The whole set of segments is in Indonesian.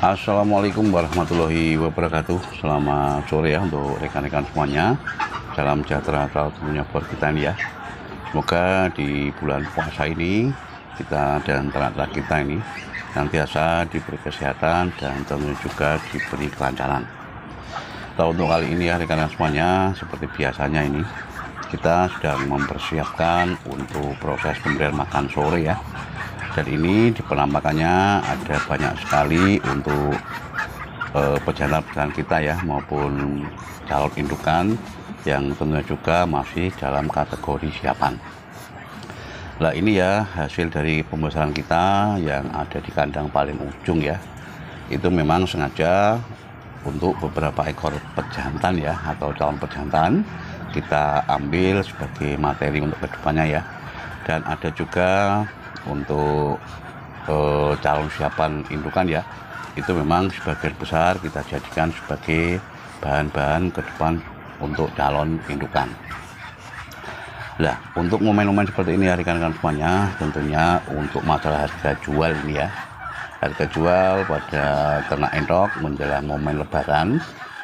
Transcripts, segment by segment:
Assalamualaikum warahmatullahi wabarakatuh. Selamat sore ya untuk rekan-rekan semuanya. Salam sejahtera tentunya buat kita ini ya. Semoga di bulan puasa ini kita dan ternak kita ini senantiasa diberi kesehatan dan tentunya juga diberi kelancaran. Untuk kali ini ya rekan-rekan semuanya, seperti biasanya ini kita sedang mempersiapkan untuk proses pemberian makan sore ya. Dan ini di penampakannya ada banyak sekali untuk pejantan kita ya, maupun calon indukan yang tentunya juga masih dalam kategori siapan. Nah ini ya hasil dari pembesaran kita yang ada di kandang paling ujung ya. Itu memang sengaja untuk beberapa ekor pejantan ya, atau calon pejantan kita ambil sebagai materi untuk kedepannya ya. Dan ada juga untuk calon siapan indukan ya, itu memang sebagian besar kita jadikan sebagai bahan-bahan ke depan untuk calon indukan. Nah untuk momen-momen seperti ini ya rekan-rekan semuanya, tentunya untuk masalah harga jual ini ya, harga jual pada ternak endok menjelang momen lebaran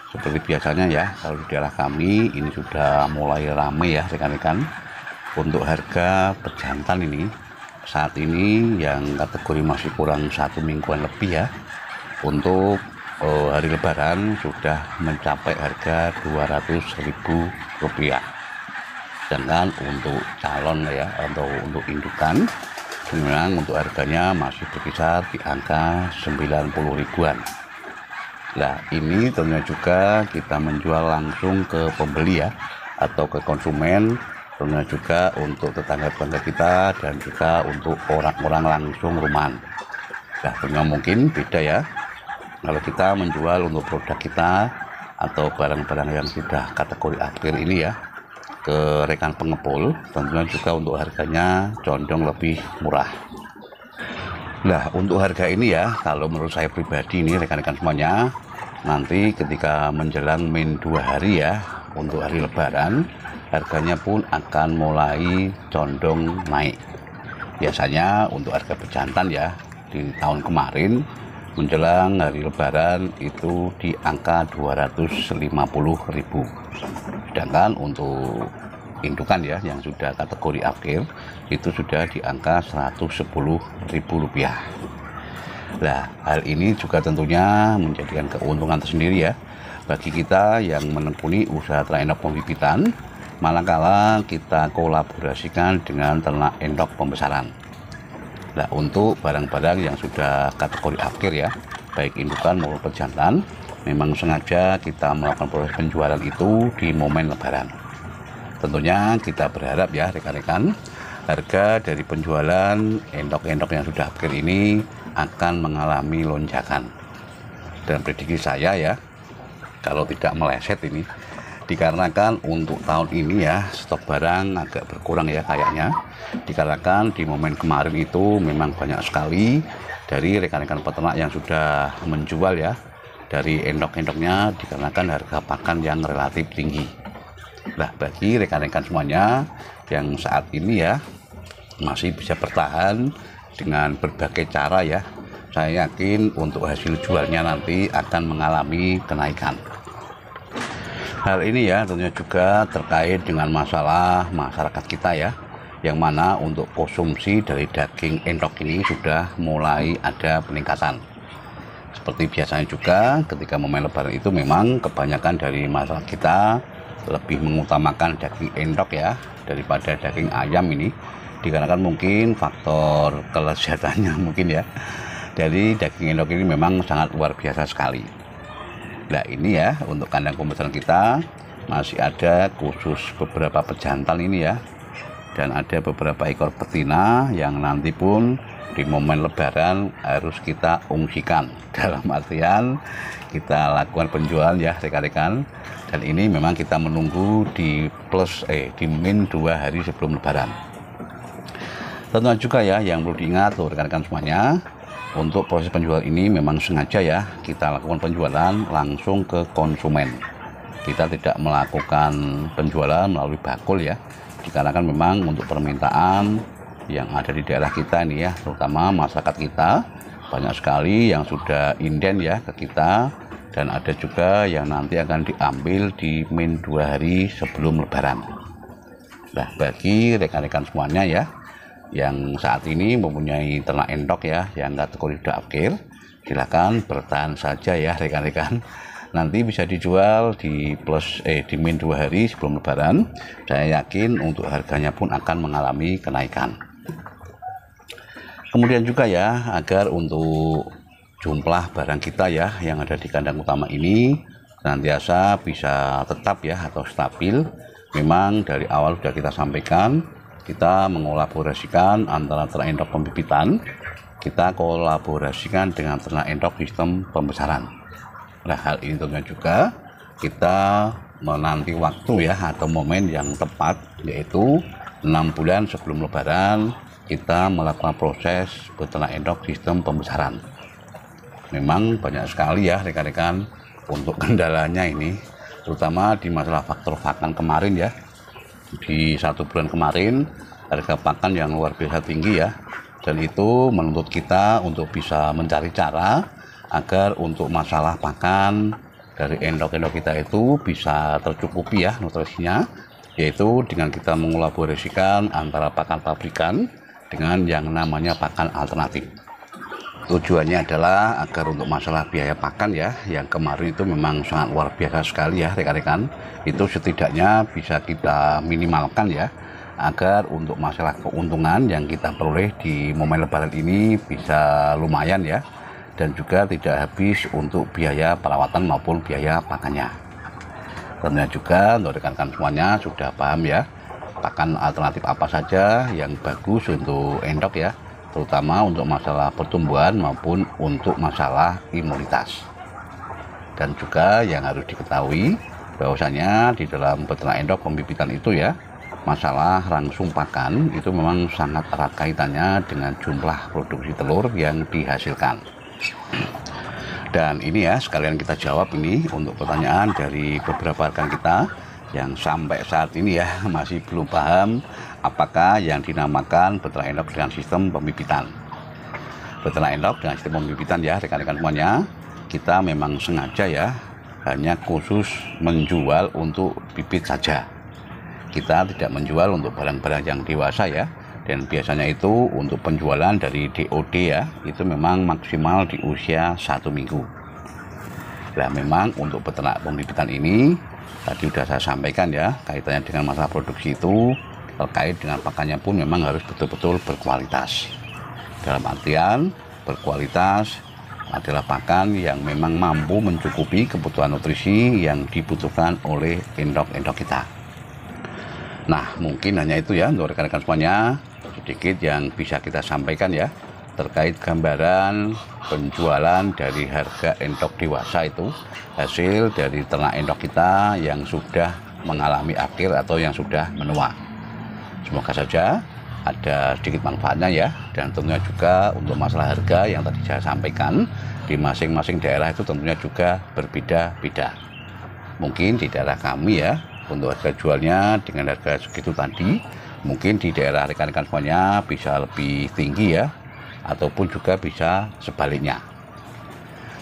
seperti biasanya ya, kalau di daerah kami ini sudah mulai ramai ya rekan-rekan. Untuk harga pejantan ini saat ini yang kategori masih kurang 1 mingguan lebih ya, untuk hari lebaran sudah mencapai harga Rp200.000. Sedangkan untuk calon ya, atau untuk indukan memang untuk harganya masih berkisar di angka 90 ribuan. Nah ini tentunya juga kita menjual langsung ke pembeli ya, atau ke konsumen, tentunya juga untuk tetangga-tetangga kita dan juga untuk orang-orang langsung rumahan. Nah tentunya mungkin beda ya kalau kita menjual untuk produk kita atau barang-barang yang sudah kategori akhir ini ya ke rekan pengepul, tentunya juga untuk harganya condong lebih murah. Nah untuk harga ini ya, kalau menurut saya pribadi ini rekan-rekan semuanya, nanti ketika menjelang min 2 hari ya, untuk hari lebaran harganya pun akan mulai condong naik. Biasanya untuk harga pejantan ya di tahun kemarin menjelang hari lebaran itu di angka 250.000. Sedangkan untuk indukan ya yang sudah kategori akhir itu sudah di angka Rp110.000. Nah hal ini juga tentunya menjadikan keuntungan tersendiri ya bagi kita yang menekuni usaha ternak endok pembibitan, manakala kita kolaborasikan dengan ternak endok pembesaran. Nah untuk barang-barang yang sudah kategori akhir ya, baik indukan maupun pejantan, memang sengaja kita melakukan proses penjualan itu di momen lebaran. Tentunya kita berharap ya rekan-rekan, harga dari penjualan endok-endok yang sudah akhir ini akan mengalami lonjakan. Dan prediksi saya ya, kalau tidak meleset ini, dikarenakan untuk tahun ini ya stok barang agak berkurang ya kayaknya, dikarenakan di momen kemarin itu memang banyak sekali dari rekan-rekan peternak yang sudah menjual ya dari endok-endoknya, dikarenakan harga pakan yang relatif tinggi. Nah bagi rekan-rekan semuanya yang saat ini ya masih bisa bertahan dengan berbagai cara ya, saya yakin untuk hasil jualnya nanti akan mengalami kenaikan. Hal ini ya tentunya juga terkait dengan masalah masyarakat kita ya, yang mana untuk konsumsi dari daging endok ini sudah mulai ada peningkatan. Seperti biasanya juga ketika momen lebaran itu memang kebanyakan dari masyarakat kita lebih mengutamakan daging endok ya daripada daging ayam ini, dikarenakan mungkin faktor kelezatannya mungkin ya. Jadi daging endok ini memang sangat luar biasa sekali. Nah ini ya untuk kandang pembesaran kita masih ada khusus beberapa pejantan ini ya, dan ada beberapa ekor betina yang nanti pun di momen lebaran harus kita ungsikan, dalam artian kita lakukan penjualan ya rekan-rekan. Dan ini memang kita menunggu di min 2 hari sebelum lebaran. Tentunya juga ya yang perlu diingat tuh rekan-rekan semuanya, untuk proses penjualan ini memang sengaja ya kita lakukan penjualan langsung ke konsumen. Kita tidak melakukan penjualan melalui bakul ya, dikarenakan memang untuk permintaan yang ada di daerah kita ini ya, terutama masyarakat kita banyak sekali yang sudah inden ya ke kita, dan ada juga yang nanti akan diambil di min 2 hari sebelum lebaran. Nah, bagi rekan-rekan semuanya ya yang saat ini mempunyai ternak endok ya yang kategori sudah akhir, silakan bertahan saja ya rekan-rekan. Nanti bisa dijual di di min 2 hari sebelum lebaran. Saya yakin untuk harganya pun akan mengalami kenaikan. Kemudian juga ya, agar untuk jumlah barang kita ya yang ada di kandang utama ini senantiasa bisa tetap ya atau stabil. Memang dari awal sudah kita sampaikan, kita mengolaborasikan antara ternak endok pembibitan, kita kolaborasikan dengan ternak endok sistem pembesaran. Nah, hal ini tentunya juga kita menanti waktu ya atau momen yang tepat, yaitu 6 bulan sebelum lebaran kita melakukan proses beternak endok sistem pembesaran. Memang banyak sekali ya rekan-rekan untuk kendalanya ini, terutama di masalah faktor pakan kemarin ya. Di 1 bulan kemarin harga pakan yang luar biasa tinggi ya, dan itu menuntut kita untuk bisa mencari cara agar untuk masalah pakan dari endok-endok kita itu bisa tercukupi ya nutrisinya, yaitu dengan kita mengolaborasikan antara pakan pabrikan dengan yang namanya pakan alternatif. Tujuannya adalah agar untuk masalah biaya pakan ya yang kemarin itu memang sangat luar biasa sekali ya rekan-rekan, itu setidaknya bisa kita minimalkan ya, agar untuk masalah keuntungan yang kita peroleh di momen lebaran ini bisa lumayan ya, dan juga tidak habis untuk biaya perawatan maupun biaya pakannya. Tentunya juga untuk rekan-rekan semuanya sudah paham ya, pakan alternatif apa saja yang bagus untuk endok ya, terutama untuk masalah pertumbuhan maupun untuk masalah imunitas. Dan juga yang harus diketahui bahwasanya di dalam beternak endok pembibitan itu ya, masalah langsung pakan itu memang sangat erat kaitannya dengan jumlah produksi telur yang dihasilkan. Dan ini ya sekalian kita jawab ini untuk pertanyaan dari beberapa rekan kita yang sampai saat ini ya masih belum paham apakah yang dinamakan beternak endok dengan sistem pembibitan. Beternak endok dengan sistem pembibitan ya rekan-rekan semuanya, kita memang sengaja ya hanya khusus menjual untuk bibit saja. Kita tidak menjual untuk barang-barang yang dewasa ya. Dan biasanya itu untuk penjualan dari DOD ya, itu memang maksimal di usia 1 minggu. Nah, memang untuk peternak pembibitan ini tadi sudah saya sampaikan ya, kaitannya dengan masalah produksi itu terkait dengan pakannya pun memang harus betul-betul berkualitas. Dalam artian berkualitas adalah pakan yang memang mampu mencukupi kebutuhan nutrisi yang dibutuhkan oleh endok-endok kita. Nah, mungkin hanya itu ya untuk rekan-rekan semuanya, sedikit yang bisa kita sampaikan ya terkait gambaran penjualan dari harga endok dewasa itu, hasil dari ternak endok kita yang sudah mengalami akhir atau yang sudah menua. Semoga saja ada sedikit manfaatnya ya, dan tentunya juga untuk masalah harga yang tadi saya sampaikan di masing-masing daerah itu tentunya juga berbeda-beda. Mungkin di daerah kami ya untuk harga jualnya dengan harga segitu tadi, mungkin di daerah rekan-rekan semuanya bisa lebih tinggi ya, ataupun juga bisa sebaliknya.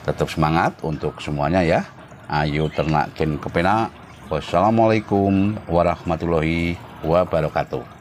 Tetap semangat untuk semuanya ya. Ayo ternak gen kepenak. Wassalamualaikum warahmatullahi wabarakatuh.